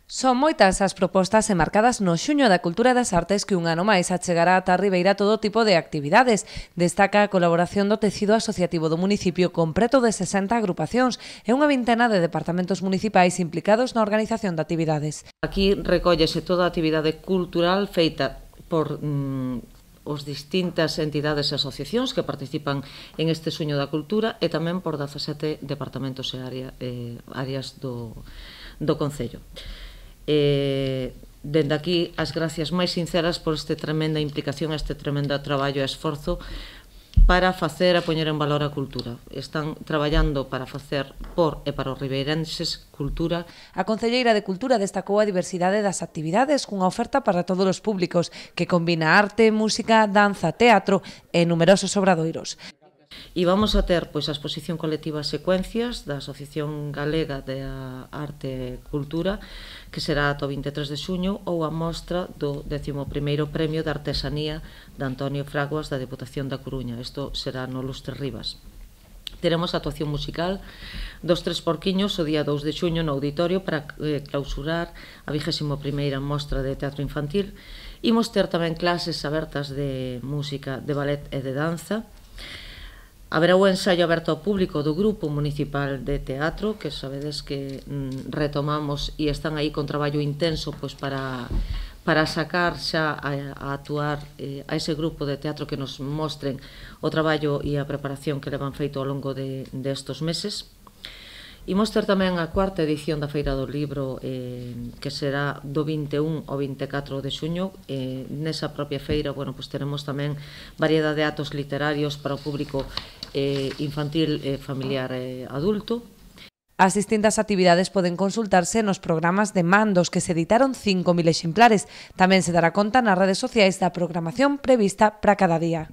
Son moitas as propostas enmarcadas no Xuño da Cultura e das Artes que un ano máis achegará ata a Ribeira todo tipo de actividades. Destaca a colaboración do tecido asociativo do municipio con preto de 60 agrupacións e unha vintena de departamentos municipais implicados na organización de actividades. Aquí recóllese toda a actividade cultural feita por os distintas entidades e asociacións que participan en este Xuño da Cultura e tamén por 17 departamentos e áreas do Concello. Dende aquí, as gracias máis sinceras por esta tremenda implicación, este tremendo traballo e esforzo para facer e poñer en valor a cultura. Están traballando para facer por e para os ribeirenses cultura. A concelleira de Cultura destacou a diversidade das actividades cunha oferta para todos os públicos que combina arte, música, danza, teatro e numerosos obradoiros. E vamos a ter a exposición colectiva Secuencias da Asociación Galega de Arte e Cultura, que será ata o 23 de xuño, ou a mostra do 11º Premio de Artesanía de Antonio Fraguas da Deputación da Coruña. Isto será no Lustre Rivas. Teremos a actuación musical dos Tres Porquiños o día 2 de xuño no auditorio para clausurar a 21ª mostra de teatro infantil. Imos ter tamén clases abertas de música, de ballet e de danza. Haberá o ensaio aberto ao público do Grupo Municipal de Teatro, que sabedes que retomamos e están aí con traballo intenso para sacar xa a actuar a ese grupo de teatro que nos mostren o traballo e a preparación que levan feito ao longo destos meses. Imos ter tamén a cuarta edición da Feira do Libro, que será do 21 ao 24 de xuño. Nesa propia feira teremos tamén variedade de actos literarios para o público infantil, familiar e adulto. As distintas actividades poden consultarse nos programas de mandos que se editaron 5.000 exemplares. Tamén se dará conta nas redes sociais da programación prevista para cada día.